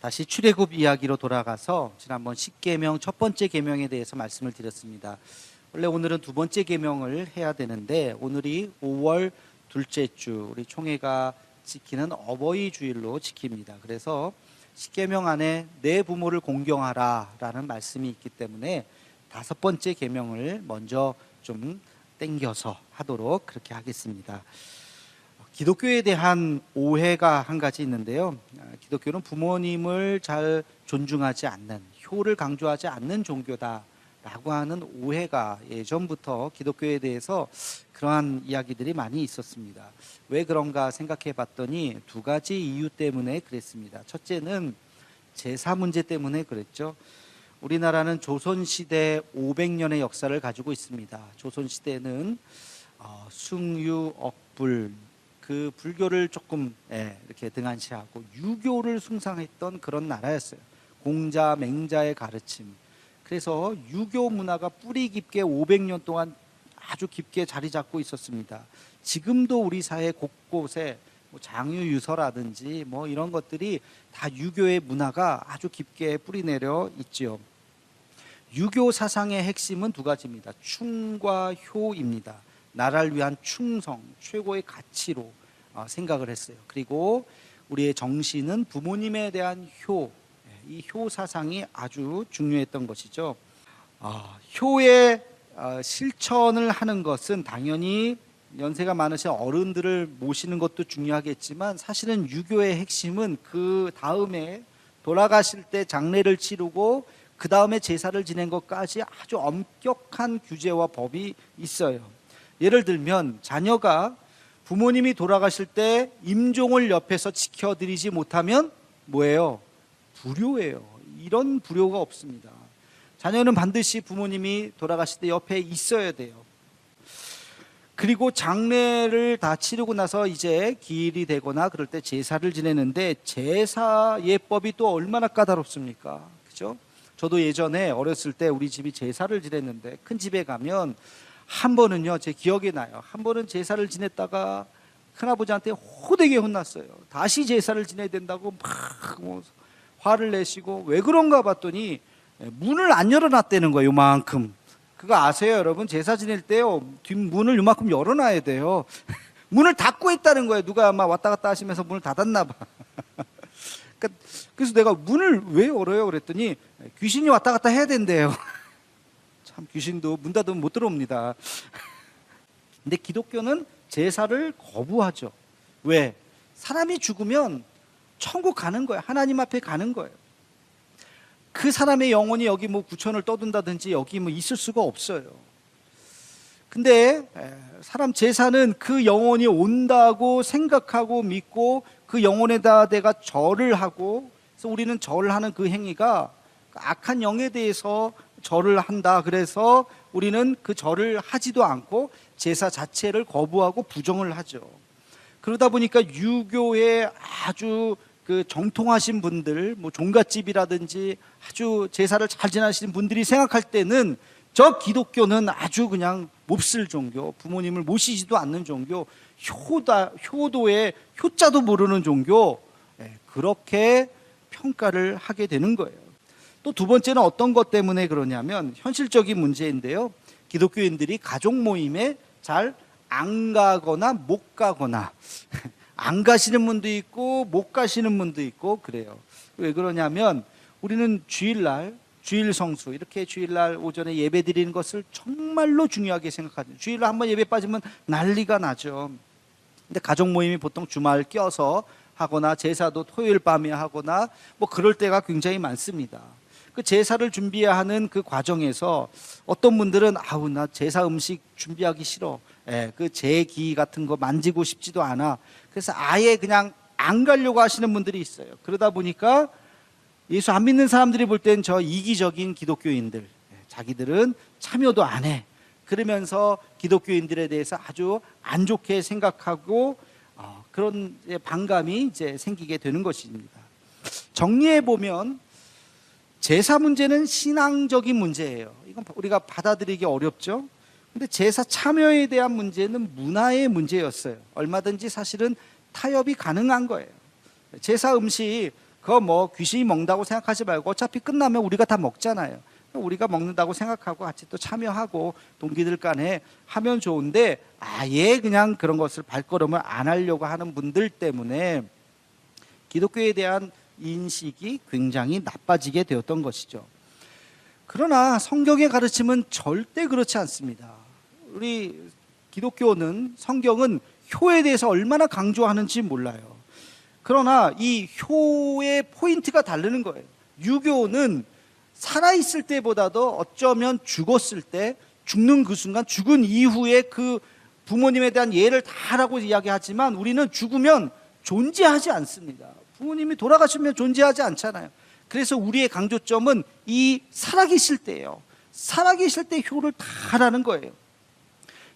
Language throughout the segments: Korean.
다시 출애굽 이야기로 돌아가서 지난번 10계명 첫 번째 계명에 대해서 말씀을 드렸습니다. 원래 오늘은 두 번째 계명을 해야 되는데 오늘이 5월 둘째 주 우리 총회가 지키는 어버이 주일로 지킵니다. 그래서 10계명 안에 내 부모를 공경하라라는 말씀이 있기 때문에 다섯 번째 계명을 먼저 좀 땡겨서 하도록 그렇게 하겠습니다. 기독교에 대한 오해가 한 가지 있는데요. 기독교는 부모님을 잘 존중하지 않는, 효를 강조하지 않는 종교다라고 하는 오해가 예전부터 기독교에 대해서 그러한 이야기들이 많이 있었습니다. 왜 그런가 생각해 봤더니 두 가지 이유 때문에 그랬습니다. 첫째는 제사 문제 때문에 그랬죠. 우리나라는 조선시대 500년의 역사를 가지고 있습니다. 조선시대는 숭유, 억불, 그 불교를 조금 이렇게 등한시하고 유교를 숭상했던 그런 나라였어요. 공자, 맹자의 가르침. 그래서 유교 문화가 뿌리 깊게 500년 동안 아주 깊게 자리 잡고 있었습니다. 지금도 우리 사회 곳곳에 장유유서라든지 이런 것들이 다 유교의 문화가 아주 깊게 뿌리내려 있지요. 유교 사상의 핵심은 두 가지입니다. 충과 효입니다. 나라를 위한 충성, 최고의 가치로 생각을 했어요. 그리고 우리의 정신은 부모님에 대한 효, 이 효 사상이 아주 중요했던 것이죠. 효의 실천을 하는 것은 당연히 연세가 많으신 어른들을 모시는 것도 중요하겠지만 사실은 유교의 핵심은 그 다음에 돌아가실 때 장례를 치르고 그 다음에 제사를 지낸 것까지 아주 엄격한 규제와 법이 있어요. 예를 들면 자녀가 부모님이 돌아가실 때 임종을 옆에서 지켜드리지 못하면 뭐예요? 불효예요. 이런 불효가 없습니다. 자녀는 반드시 부모님이 돌아가실 때 옆에 있어야 돼요. 그리고 장례를 다 치르고 나서 이제 기일이 되거나 그럴 때 제사를 지내는데 제사 예법이 또 얼마나 까다롭습니까? 그죠? 저도 예전에 어렸을 때 우리 집이 제사를 지냈는데 큰 집에 가면 한 번은요, 제 기억에 나요. 한 번은 제사를 지냈다가 큰아버지한테 호되게 혼났어요. 다시 제사를 지내야 된다고 막 화를 내시고 왜 그런가 봤더니 문을 안 열어놨다는 거예요. 요만큼. 그거 아세요, 여러분? 제사 지낼 때요, 뒷문을 요만큼 열어놔야 돼요. 문을 닫고 있다는 거예요. 누가 아마 왔다 갔다 하시면서 문을 닫았나 봐. 그래서 내가 문을 왜 열어요? 그랬더니 귀신이 왔다 갔다 해야 된대요. 참, 귀신도 문 닫으면 못 들어옵니다. 근데 기독교는 제사를 거부하죠. 왜? 사람이 죽으면 천국 가는 거예요. 하나님 앞에 가는 거예요. 그 사람의 영혼이 여기 구천을 떠든다든지 여기 있을 수가 없어요. 근데 사람 제사는 그 영혼이 온다고 생각하고 믿고 그 영혼에다 내가 절을 하고, 그래서 우리는 절을 하는 그 행위가 악한 영에 대해서 절을 한다. 그래서 우리는 그 절을 하지도 않고 제사 자체를 거부하고 부정을 하죠. 그러다 보니까 유교에 아주 그 정통하신 분들, 종갓집이라든지 아주 제사를 잘 지내시는 분들이 생각할 때는 저 기독교는 아주 그냥 몹쓸 종교, 부모님을 모시지도 않는 종교, 효도의 효자도 모르는 종교, 그렇게 평가를 하게 되는 거예요. 또 두 번째는 어떤 것 때문에 그러냐면 현실적인 문제인데요. 기독교인들이 가족 모임에 잘 안 가거나 못 가거나 안 가시는 분도 있고 못 가시는 분도 있고 그래요. 왜 그러냐면 우리는 주일날, 주일 성수, 이렇게 주일날 오전에 예배 드리는 것을 정말로 중요하게 생각하죠. 주일날 한번 예배 빠지면 난리가 나죠. 근데 가족 모임이 보통 주말 껴서 하거나 제사도 토요일 밤에 하거나 그럴 때가 굉장히 많습니다. 그 제사를 준비하는 그 과정에서 어떤 분들은 나 제사 음식 준비하기 싫어. 그 제기 같은 거 만지고 싶지도 않아. 그래서 아예 그냥 안 가려고 하시는 분들이 있어요. 그러다 보니까 예수 안 믿는 사람들이 볼 땐 저 이기적인 기독교인들, 자기들은 참여도 안 해. 그러면서 기독교인들에 대해서 아주 안 좋게 생각하고 그런 반감이 이제 생기게 되는 것입니다. 정리해 보면 제사 문제는 신앙적인 문제예요. 이건 우리가 받아들이기 어렵죠. 근데 제사 참여에 대한 문제는 문화의 문제였어요. 얼마든지 사실은 타협이 가능한 거예요. 제사 음식 그거 뭐 귀신이 먹는다고 생각하지 말고 어차피 끝나면 우리가 다 먹잖아요. 우리가 먹는다고 생각하고 같이 또 참여하고 동기들 간에 하면 좋은데, 아예 그냥 그런 것을 발걸음을 안 하려고 하는 분들 때문에 기독교에 대한 인식이 굉장히 나빠지게 되었던 것이죠. 그러나 성경의 가르침은 절대 그렇지 않습니다. 우리 기독교는, 성경은 효에 대해서 얼마나 강조하는지 몰라요. 그러나 이 효의 포인트가 다르는 거예요. 유교는 살아있을 때보다도 어쩌면 죽었을 때, 죽는 그 순간, 죽은 이후에 그 부모님에 대한 예를 다 하라고 이야기하지만, 우리는 죽으면 존재하지 않습니다. 부모님이 돌아가시면 존재하지 않잖아요. 그래서 우리의 강조점은 이 살아계실 때예요. 살아계실 때 효를 다 하라는 거예요.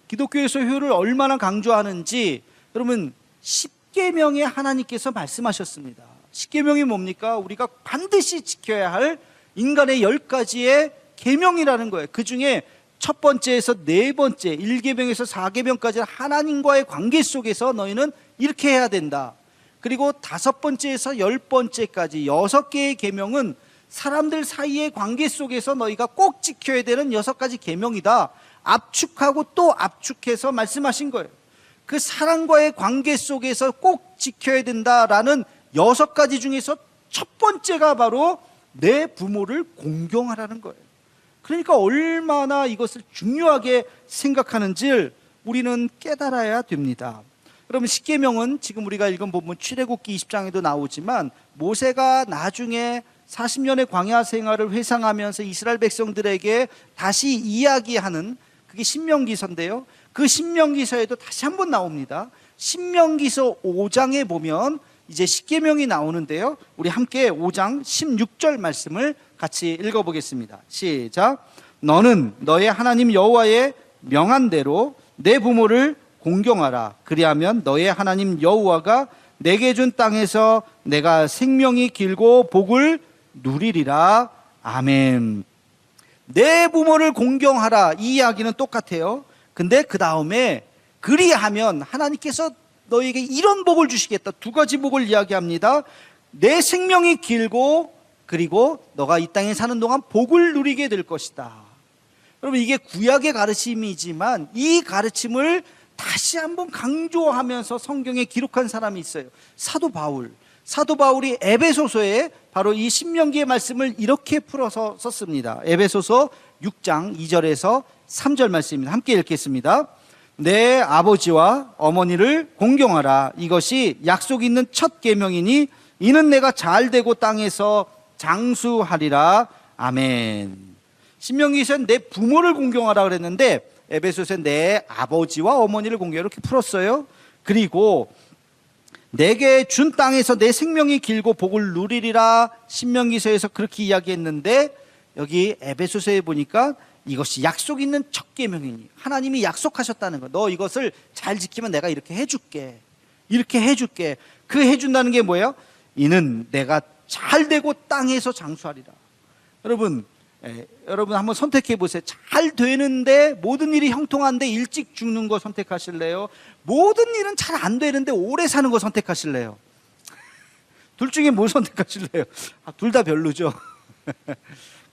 기독교에서 효를 얼마나 강조하는지 여러분, 십계명에 하나님께서 말씀하셨습니다. 십계명이 뭡니까? 우리가 반드시 지켜야 할 인간의 10가지의 계명이라는 거예요. 그 중에 첫 번째에서 네 번째, 1계명에서 4계명까지 하나님과의 관계 속에서 너희는 이렇게 해야 된다. 그리고 5번째에서 10번째까지 6개의 계명은 사람들 사이의 관계 속에서 너희가 꼭 지켜야 되는 6가지 계명이다. 압축하고 또 압축해서 말씀하신 거예요. 그 사람과의 관계 속에서 꼭 지켜야 된다라는 6가지 중에서 첫 번째가 바로 내 부모를 공경하라는 거예요. 그러니까 얼마나 이것을 중요하게 생각하는지를 우리는 깨달아야 됩니다. 여러분, 십계명은 지금 우리가 읽은 본문 출애굽기 20장에도 나오지만, 모세가 나중에 40년의 광야 생활을 회상하면서 이스라엘 백성들에게 다시 이야기하는, 그게 신명기서인데요, 그 신명기서에도 다시 한번 나옵니다. 신명기서 5장에 보면 이제 십계명이 나오는데요, 우리 함께 5장 16절 말씀을 같이 읽어보겠습니다. 시작. 너는 너의 하나님 여호와의 명한 대로 내 부모를 공경하라. 그리하면 너의 하나님 여호와가 내게 준 땅에서 내가 생명이 길고 복을 누리리라. 아멘. 내 부모를 공경하라, 이 이야기는 똑같아요. 근데 그 다음에 그리하면 하나님께서 너에게 이런 복을 주시겠다. 2가지 복을 이야기합니다. 내 생명이 길고, 그리고 너가 이 땅에 사는 동안 복을 누리게 될 것이다. 여러분, 이게 구약의 가르침이지만 이 가르침을 다시 한번 강조하면서 성경에 기록한 사람이 있어요. 사도 바울. 사도 바울이 에베소서에 바로 이 신명기의 말씀을 이렇게 풀어서 썼습니다. 에베소서 6장 2절에서 3절 말씀입니다. 함께 읽겠습니다. 내 아버지와 어머니를 공경하라. 이것이 약속 있는 첫 계명이니 이는 내가 잘되고 땅에서 장수하리라. 아멘. 신명기에서는 내 부모를 공경하라 그랬는데 에베소서는 내 아버지와 어머니를 공경하라 이렇게 풀었어요. 그리고 내게 준 땅에서 내 생명이 길고 복을 누리리라. 신명기서에서 그렇게 이야기했는데 여기 에베소서에 보니까 이것이 약속 있는 첫 계명이니, 하나님이 약속하셨다는 거. 너 이것을 잘 지키면 내가 이렇게 해줄게. 이렇게 해줄게. 그 해준다는 게 뭐예요? 이는 내가 잘 되고 땅에서 장수하리라. 여러분, 여러분 한번 선택해 보세요. 잘 되는데, 모든 일이 형통한데 일찍 죽는 거 선택하실래요? 모든 일은 잘 안 되는데 오래 사는 거 선택하실래요? 둘 중에 뭘 선택하실래요? 둘 다 별로죠.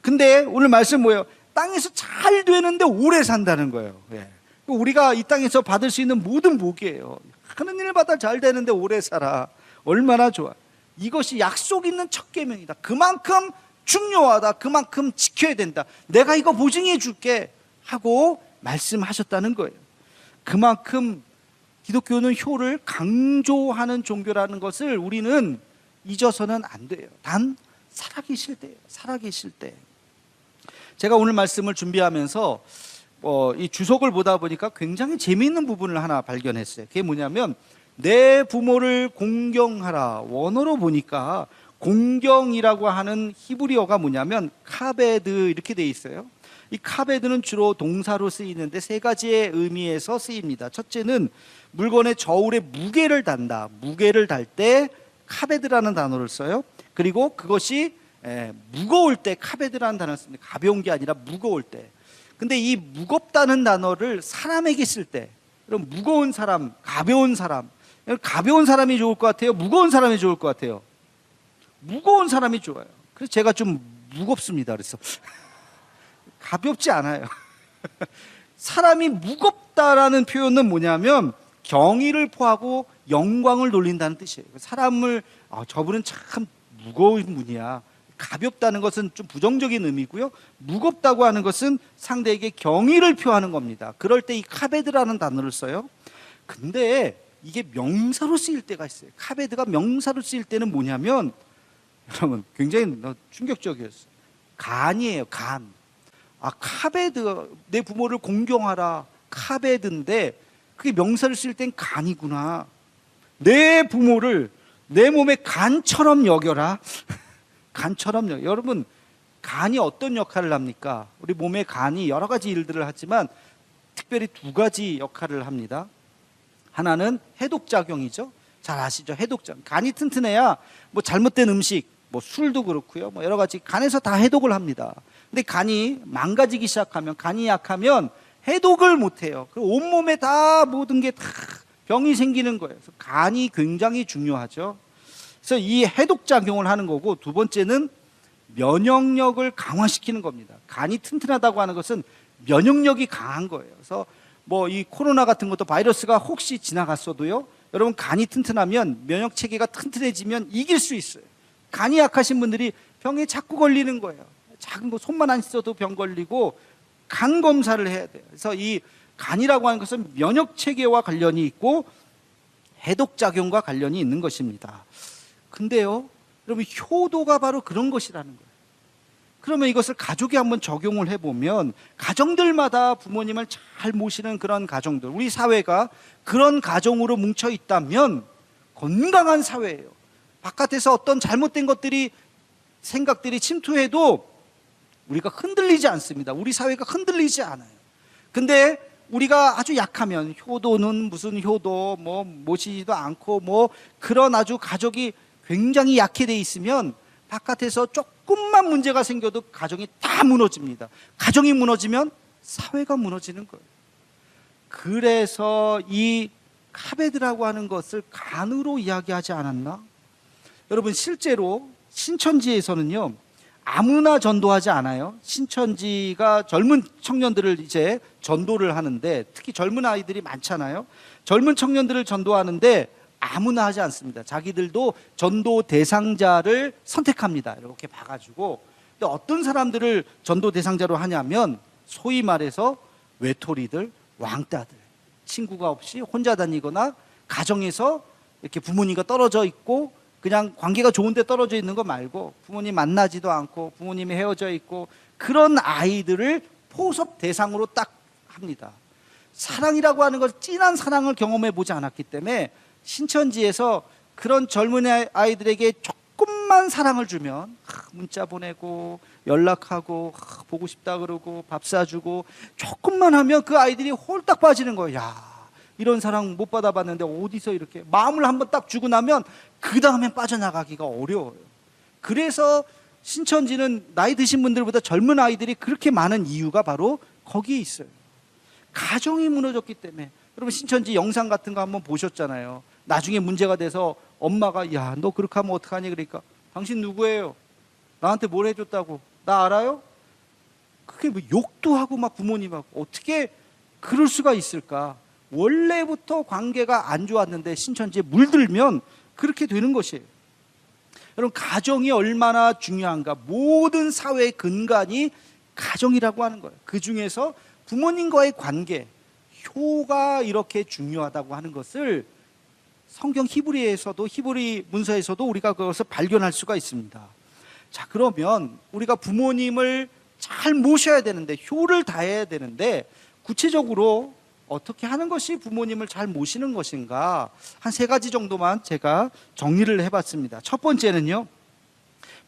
근데 오늘 말씀 뭐예요? 땅에서 잘 되는데 오래 산다는 거예요. 우리가 이 땅에서 받을 수 있는 모든 복이에요. 하는 일마다 잘 되는데 오래 살아. 얼마나 좋아. 이것이 약속 있는 첫 계명이다. 그만큼 중요하다. 그만큼 지켜야 된다. 내가 이거 보증해 줄게 하고 말씀하셨다는 거예요. 그만큼 기독교는 효를 강조하는 종교라는 것을 우리는 잊어서는 안 돼요. 단 살아계실 때예요. 살아계실 때. 제가 오늘 말씀을 준비하면서 이 주석을 보다 보니까 굉장히 재미있는 부분을 하나 발견했어요. 그게 뭐냐면 내 부모를 공경하라. 원어로 보니까 공경이라고 하는 히브리어가 뭐냐면 카베드 이렇게 돼 있어요. 이 카베드는 주로 동사로 쓰이는데 3가지의 의미에서 쓰입니다. 첫째는 물건의 저울에 무게를 단다. 무게를 달 때 카베드라는 단어를 써요. 그리고 그것이 무거울 때 카베드라는 단어를 씁니다. 가벼운 게 아니라 무거울 때. 근데 이 무겁다는 단어를 사람에게 쓸 때, 그럼 무거운 사람, 가벼운 사람, 가벼운 사람이 좋을 것 같아요? 무거운 사람이 좋을 것 같아요? 무거운 사람이 좋아요. 그래서 제가 좀 무겁습니다. 그래서 가볍지 않아요. 사람이 무겁다라는 표현은 뭐냐면 경의를 표하고 영광을 돌린다는 뜻이에요. 사람을 저분은 참 무거운 분이야. 가볍다는 것은 좀 부정적인 의미고요. 무겁다고 하는 것은 상대에게 경의를 표하는 겁니다. 그럴 때 이 카베드라는 단어를 써요. 근데 이게 명사로 쓰일 때가 있어요. 카베드가 명사로 쓰일 때는 뭐냐면 여러분 굉장히 충격적이었어요. 간이에요. 간. 카베드, 내 부모를 공경하라. 카베드인데 그게 명사를 쓸 땐 간이구나. 내 부모를 내 몸의 간처럼 여겨라. 간처럼 여겨. 여러분, 간이 어떤 역할을 합니까? 우리 몸의 간이 여러 가지 일들을 하지만 특별히 두 가지 역할을 합니다. 하나는 해독작용이죠. 잘 아시죠? 해독작용. 간이 튼튼해야 뭐 잘못된 음식, 뭐 술도 그렇고요. 뭐 여러 가지 간에서 다 해독을 합니다. 근데 간이 망가지기 시작하면, 간이 약하면 해독을 못해요. 그리고 온몸에 다 모든 게 다 병이 생기는 거예요. 그래서 간이 굉장히 중요하죠. 그래서 이 해독작용을 하는 거고, 두 번째는 면역력을 강화시키는 겁니다. 간이 튼튼하다고 하는 것은 면역력이 강한 거예요. 그래서 뭐 이 코로나 같은 것도 바이러스가 혹시 지나갔어도요, 여러분 간이 튼튼하면, 면역 체계가 튼튼해지면 이길 수 있어요. 간이 약하신 분들이 병에 자꾸 걸리는 거예요. 작은 거 손만 안 씻어도 병 걸리고 간 검사를 해야 돼요. 그래서 이 간이라고 하는 것은 면역 체계와 관련이 있고 해독 작용과 관련이 있는 것입니다. 근데요, 여러분 효도가 바로 그런 것이라는 거예요. 그러면 이것을 가족에 한번 적용을 해보면 가정들마다 부모님을 잘 모시는 그런 가정들, 우리 사회가 그런 가정으로 뭉쳐 있다면 건강한 사회예요. 바깥에서 어떤 잘못된 것들이, 생각들이 침투해도 우리가 흔들리지 않습니다. 우리 사회가 흔들리지 않아요. 근데 우리가 아주 약하면, 효도는 무슨 효도, 뭐 모시지도 않고 뭐 그런 아주 가족이 굉장히 약해 돼 있으면 바깥에서 조금만 문제가 생겨도 가정이 다 무너집니다. 가정이 무너지면 사회가 무너지는 거예요. 그래서 이 카베드라고 하는 것을 간으로 이야기하지 않았나? 여러분 실제로 신천지에서는요, 아무나 전도하지 않아요. 신천지가 젊은 청년들을 이제 전도를 하는데, 특히 젊은 아이들이 많잖아요. 젊은 청년들을 전도하는데 아무나 하지 않습니다. 자기들도 전도 대상자를 선택합니다. 이렇게 봐가지고. 근데 어떤 사람들을 전도 대상자로 하냐면 소위 말해서 외톨이들, 왕따들, 친구가 없이 혼자 다니거나 가정에서 이렇게 부모님과 떨어져 있고 그냥 관계가 좋은데 떨어져 있는 거 말고 부모님 만나지도 않고 부모님이 헤어져 있고 그런 아이들을 포섭 대상으로 딱 합니다. 사랑이라고 하는 것, 진한 사랑을 경험해 보지 않았기 때문에 신천지에서 그런 젊은 아이들에게 조금만 사랑을 주면 문자 보내고 연락하고 보고 싶다 그러고 밥 사주고 조금만 하면 그 아이들이 홀딱 빠지는 거예요. 야, 이런 사랑 못 받아봤는데 어디서 이렇게 마음을 한번 딱 주고 나면 그 다음엔 빠져나가기가 어려워요. 그래서 신천지는 나이 드신 분들보다 젊은 아이들이 그렇게 많은 이유가 바로 거기에 있어요. 가정이 무너졌기 때문에. 여러분 신천지 영상 같은 거 한번 보셨잖아요. 나중에 문제가 돼서 엄마가 야, 너 그렇게 하면 어떡하니? 그러니까 당신 누구예요? 나한테 뭘 해줬다고? 나 알아요? 그게 뭐 욕도 하고 막 부모님하고 어떻게 그럴 수가 있을까? 원래부터 관계가 안 좋았는데 신천지에 물들면 그렇게 되는 것이에요. 여러분 가정이 얼마나 중요한가. 모든 사회의 근간이 가정이라고 하는 거예요. 그 중에서 부모님과의 관계, 효가 이렇게 중요하다고 하는 것을 성경 히브리에서도, 히브리 문서에서도 우리가 그것을 발견할 수가 있습니다. 자, 그러면 우리가 부모님을 잘 모셔야 되는데, 효를 다해야 되는데 구체적으로 어떻게 하는 것이 부모님을 잘 모시는 것인가, 한 3가지 정도만 제가 정리를 해봤습니다. 첫 번째는요,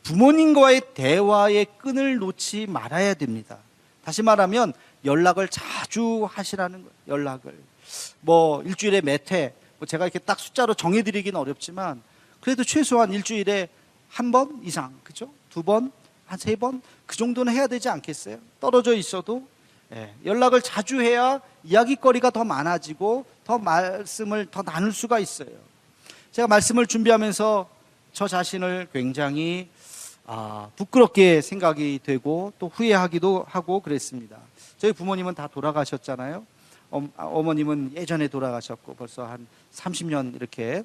부모님과의 대화의 끈을 놓지 말아야 됩니다. 다시 말하면 연락을 자주 하시라는 거예요. 연락을 뭐 일주일에 몇 회, 뭐 제가 이렇게 딱 숫자로 정해드리기는 어렵지만 그래도 최소한 일주일에 1번 이상, 그죠? 2번, 한 3번 그 정도는 해야 되지 않겠어요? 떨어져 있어도 연락을 자주 해야 이야기거리가 더 많아지고 더 말씀을 더 나눌 수가 있어요. 제가 말씀을 준비하면서 저 자신을 굉장히 부끄럽게 생각이 되고 또 후회하기도 하고 그랬습니다. 저희 부모님은 다 돌아가셨잖아요. 어머님은 예전에 돌아가셨고 벌써 한 30년 이렇게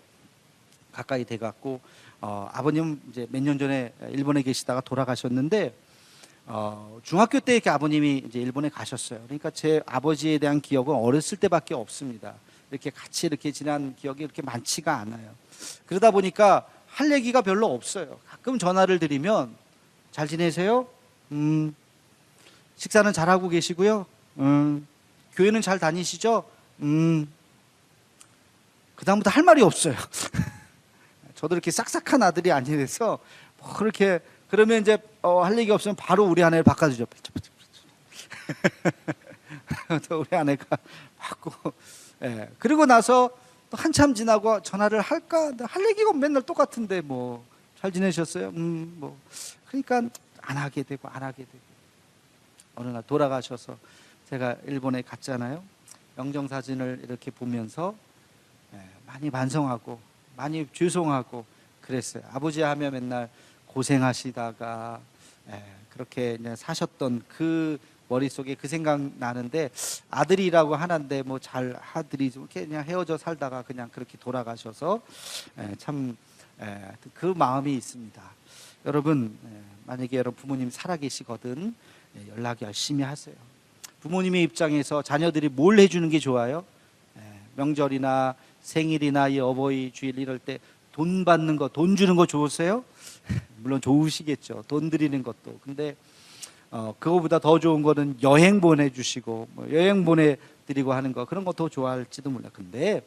가까이 돼갖고 아버님 이제 몇 년 전에 일본에 계시다가 돌아가셨는데 중학교 때 이렇게 아버님이 이제 일본에 가셨어요. 그러니까 제 아버지에 대한 기억은 어렸을 때밖에 없습니다. 이렇게 같이 이렇게 지난 기억이 이렇게 많지가 않아요. 그러다 보니까 할 얘기가 별로 없어요. 가끔 전화를 드리면 잘 지내세요? 식사는 잘하고 계시고요? 교회는 잘 다니시죠? 그다음부터 할 말이 없어요. 저도 이렇게 싹싹한 아들이 아니라서 뭐 그렇게 그러면 이제 할 얘기 없으면 바로 우리 아내를 바꿔주죠. 또 우리 아내가 바꾸고 그리고 나서 또 한참 지나고 전화를 할까? 할 얘기가 맨날 똑같은데 뭐 잘 지내셨어요? 뭐 그러니까 안 하게 되고 어느 날 돌아가셔서 제가 일본에 갔잖아요. 영정 사진을 이렇게 보면서 많이 반성하고 많이 죄송하고 그랬어요. 아버지 하면 맨날 고생하시다가 그렇게 그냥 사셨던 그 머릿속에 그 생각 나는데 아들이라고 하는데 뭐 잘 아들이 좀 이렇게 그냥 헤어져 살다가 그냥 그렇게 돌아가셔서 참 그 마음이 있습니다. 여러분 만약에 여러분 부모님 살아계시거든 연락 열심히 하세요. 부모님의 입장에서 자녀들이 뭘 해주는 게 좋아요? 명절이나 생일이나 이 어버이 주일 이럴 때 돈 받는 거, 돈 주는 거 좋으세요? 물론 좋으시겠죠. 돈 드리는 것도. 근데 그거보다 더 좋은 거는 여행 보내주시고 뭐 여행 보내드리고 하는 거 그런 거 더 좋아할지도 몰라. 근데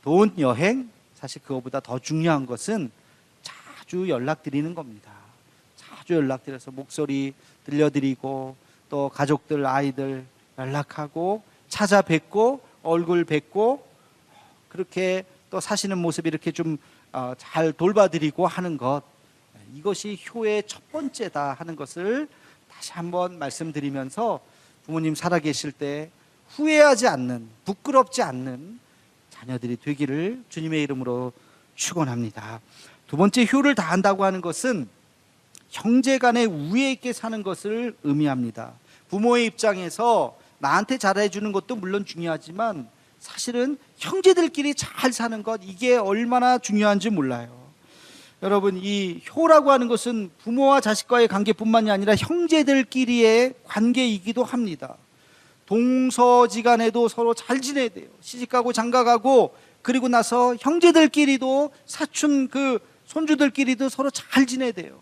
돈, 여행 사실 그거보다 더 중요한 것은 자주 연락드리는 겁니다. 자주 연락드려서 목소리 들려드리고 또 가족들, 아이들 연락하고 찾아뵙고 얼굴 뵙고 그렇게 또 사시는 모습 이렇게 좀 잘 돌봐드리고 하는 것 이것이 효의 첫 번째다 하는 것을 다시 한번 말씀드리면서 부모님 살아계실 때 후회하지 않는 부끄럽지 않는 자녀들이 되기를 주님의 이름으로 축원합니다. 두 번째 효를 다한다고 하는 것은 형제간의 우애 있게 사는 것을 의미합니다. 부모의 입장에서 나한테 잘해주는 것도 물론 중요하지만 사실은 형제들끼리 잘 사는 것 이게 얼마나 중요한지 몰라요. 여러분 이 효라고 하는 것은 부모와 자식과의 관계뿐만이 아니라 형제들끼리의 관계이기도 합니다. 동서지간에도 서로 잘 지내야 돼요. 시집가고 장가가고 그리고 나서 형제들끼리도 사촌 그 손주들끼리도 서로 잘 지내야 돼요.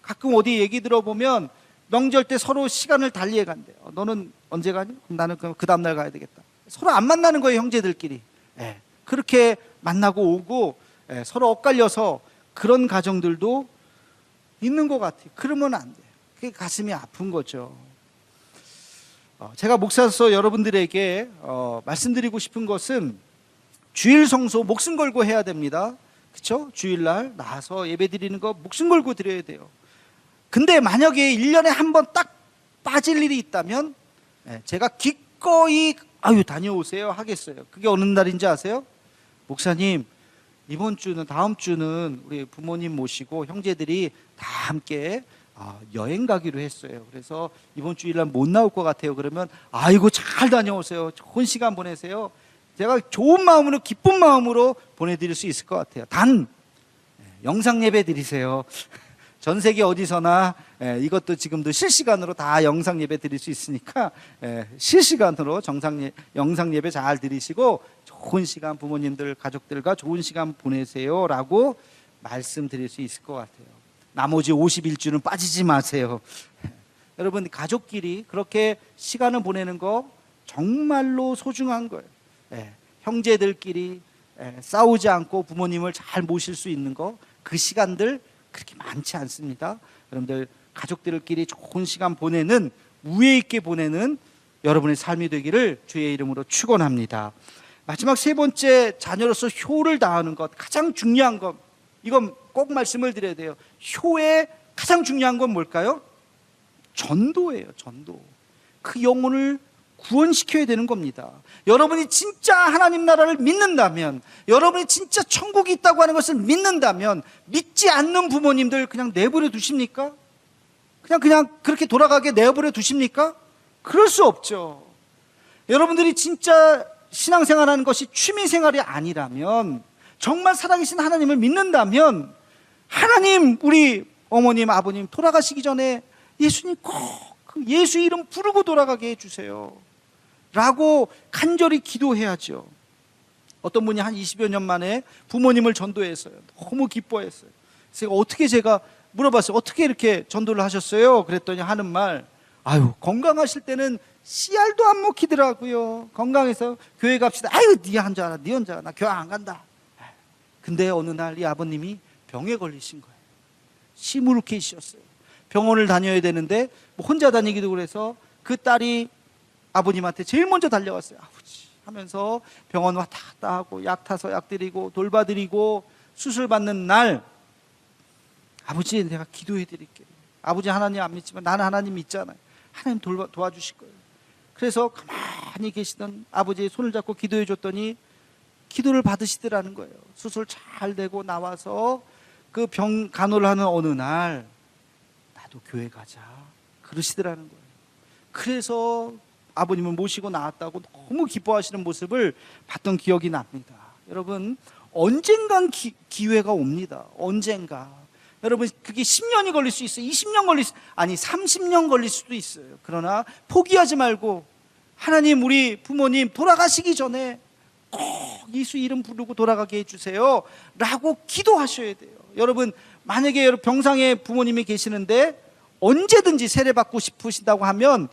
가끔 어디 얘기 들어보면 명절 때 서로 시간을 달리해 간대요. 너는 언제 가니? 그럼 나는 그 다음날 가야 되겠다. 서로 안 만나는 거예요, 형제들끼리. 그렇게 만나고 오고 서로 엇갈려서 그런 가정들도 있는 것 같아요. 그러면 안 돼요. 그게 가슴이 아픈 거죠. 제가 목사로서 여러분들에게 말씀드리고 싶은 것은 주일 성소 목숨 걸고 해야 됩니다. 그렇죠? 주일날 나와서 예배 드리는 거 목숨 걸고 드려야 돼요. 근데 만약에 1년에 한 번 딱 빠질 일이 있다면 제가 기꺼이 다녀오세요 하겠어요. 그게 어느 날인지 아세요? 목사님 이번 주는 다음 주는 우리 부모님 모시고 형제들이 다 함께 여행 가기로 했어요. 그래서 이번 주일날 못 나올 것 같아요. 그러면 아이고 잘 다녀오세요. 좋은 시간 보내세요. 제가 좋은 마음으로 기쁜 마음으로 보내드릴 수 있을 것 같아요. 단 영상 예배 드리세요. 전 세계 어디서나 이것도 지금도 실시간으로 다 영상 예배 드릴 수 있으니까 실시간으로 영상 예배 잘 드리시고 좋은 시간 부모님들 가족들과 좋은 시간 보내세요 라고 말씀드릴 수 있을 것 같아요. 나머지 51주는 빠지지 마세요. 여러분 가족끼리 그렇게 시간을 보내는 거 정말로 소중한 거예요. 형제들끼리 싸우지 않고 부모님을 잘 모실 수 있는 거 그 시간들 그렇게 많지 않습니다. 여러분들 가족들끼리 좋은 시간 보내는 우애 있게 보내는 여러분의 삶이 되기를 주의 이름으로 축원합니다. 마지막 세 번째 자녀로서 효를 다하는 것 가장 중요한 것 이건 꼭 말씀을 드려야 돼요. 효의 가장 중요한 건 뭘까요? 전도예요. 전도. 그 영혼을 구원시켜야 되는 겁니다. 여러분이 진짜 하나님 나라를 믿는다면, 여러분이 진짜 천국이 있다고 하는 것을 믿는다면, 믿지 않는 부모님들 그냥 내버려 두십니까? 그냥 그렇게 돌아가게 내버려 두십니까? 그럴 수 없죠. 여러분들이 진짜 신앙생활하는 것이 취미생활이 아니라면, 정말 살아계신 하나님을 믿는다면, 하나님, 우리 어머님, 아버님 돌아가시기 전에 예수님 꼭 그 예수 이름 부르고 돌아가게 해주세요 라고 간절히 기도해야죠. 어떤 분이 한 20여 년 만에 부모님을 전도했어요. 너무 기뻐했어요. 그래서 어떻게 제가 물어봤어요. 어떻게 이렇게 전도를 하셨어요? 그랬더니 하는 말, 아유, 건강하실 때는 씨알도 안 먹히더라고요. 건강해서 교회 갑시다. 아유, 네 혼자 알아, 네 혼자 알아. 나 교회 안 간다. 근데 어느 날 이 아버님이 병에 걸리신 거예요. 시무룩해지셨어요. 병원을 다녀야 되는데 뭐 혼자 다니기도 그래서 그 딸이 아버님한테 제일 먼저 달려왔어요. 아버지 하면서 병원 왔다 갔다 하고 약 타서 약 드리고 돌봐드리고 수술 받는 날, 아버지 내가 기도해 드릴게요. 아버지 하나님 안 믿지만 나는 하나님 믿잖아요. 하나님 도와주실 거예요. 그래서 가만히 계시던 아버지의 손을 잡고 기도해 줬더니 기도를 받으시더라는 거예요. 수술 잘 되고 나와서 그 병 간호를 하는 어느 날, 나도 교회 가자 그러시더라는 거예요. 그래서 아버님을 모시고 나왔다고 너무 기뻐하시는 모습을 봤던 기억이 납니다. 여러분, 언젠간 기회가 옵니다. 언젠가. 여러분, 그게 10년이 걸릴 수 있어요. 20년 걸릴 수, 아니 30년 걸릴 수도 있어요. 그러나 포기하지 말고, 하나님 우리 부모님 돌아가시기 전에 꼭 예수 이름 부르고 돌아가게 해주세요 라고 기도하셔야 돼요. 여러분, 만약에 병상에 부모님이 계시는데 언제든지 세례받고 싶으시다고 하면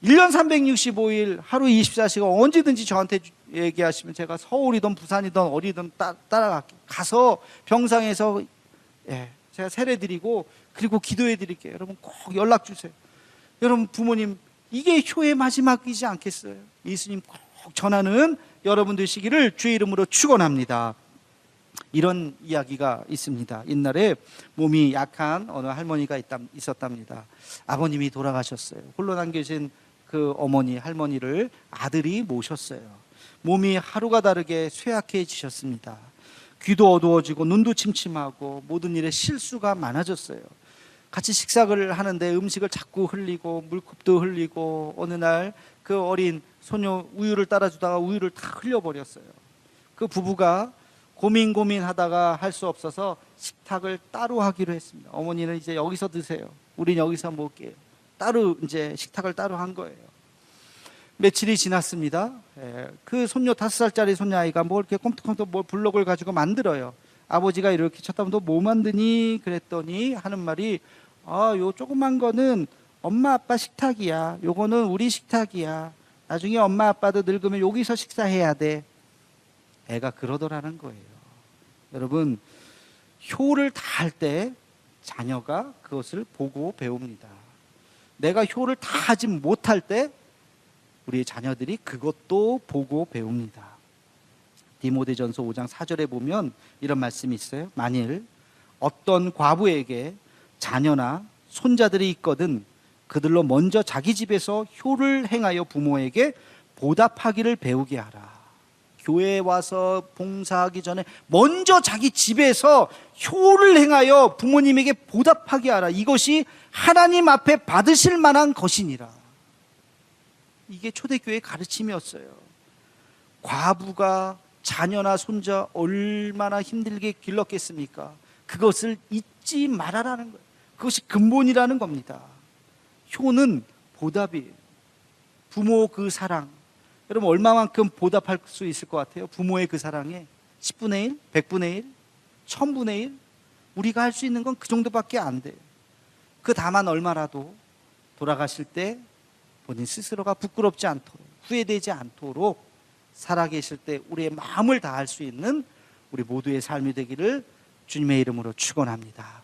1년 365일 하루 24시간 언제든지 저한테 얘기하시면 제가 서울이든 부산이든 어디든 따라갈게요. 가서 병상에서 제가 세례드리고 그리고 기도해 드릴게요. 여러분 꼭 연락 주세요. 여러분 부모님, 이게 효의 마지막이지 않겠어요? 예수님 꼭 전하는 여러분 되시기를 주의 이름으로 축원합니다. 이런 이야기가 있습니다. 옛날에 몸이 약한 어느 할머니가 있었답니다. 아버님이 돌아가셨어요. 홀로 남겨진 그 어머니, 할머니를 아들이 모셨어요. 몸이 하루가 다르게 쇠약해지셨습니다. 귀도 어두워지고 눈도 침침하고 모든 일에 실수가 많아졌어요. 같이 식사를 하는데 음식을 자꾸 흘리고 물컵도 흘리고, 어느 날 그 어린 소녀 우유를 따라주다가 우유를 다 흘려버렸어요. 그 부부가 고민하다가 할 수 없어서 식탁을 따로 하기로 했습니다. 어머니는 이제 여기서 드세요. 우린 여기서 먹을게요. 따로 이제 식탁을 따로 한 거예요. 며칠이 지났습니다. 그 손녀 5살짜리 손녀아이가 뭐 이렇게 꼼짝꼼짝 뭐 블록을 가지고 만들어요. 아버지가 이렇게 쳐다보면 너 뭐 만드니? 그랬더니 하는 말이, 요 조그만 거는 엄마 아빠 식탁이야. 요거는 우리 식탁이야. 나중에 엄마 아빠도 늙으면 여기서 식사해야 돼. 애가 그러더라는 거예요. 여러분, 효를 다할 때 자녀가 그것을 보고 배웁니다. 내가 효를 다 하지 못할 때 우리 자녀들이 그것도 보고 배웁니다. 디모데전서 5장 4절에 보면 이런 말씀이 있어요. 만일 어떤 과부에게 자녀나 손자들이 있거든 그들로 먼저 자기 집에서 효를 행하여 부모에게 보답하기를 배우게 하라. 교회에 와서 봉사하기 전에 먼저 자기 집에서 효를 행하여 부모님에게 보답하게 하라. 이것이 하나님 앞에 받으실 만한 것이니라. 이게 초대교회의 가르침이었어요. 과부가 자녀나 손자 얼마나 힘들게 길렀겠습니까? 그것을 잊지 말아라는 거예요. 그것이 근본이라는 겁니다. 효는 보답이에요. 부모 그 사랑, 여러분 얼마만큼 보답할 수 있을 것 같아요? 부모의 그 사랑에 10분의 1, 100분의 1, 1000분의 1. 우리가 할 수 있는 건 그 정도밖에 안 돼요. 그 다만 얼마라도 돌아가실 때 본인 스스로가 부끄럽지 않도록, 후회되지 않도록 살아계실 때 우리의 마음을 다할 수 있는 우리 모두의 삶이 되기를 주님의 이름으로 축원합니다.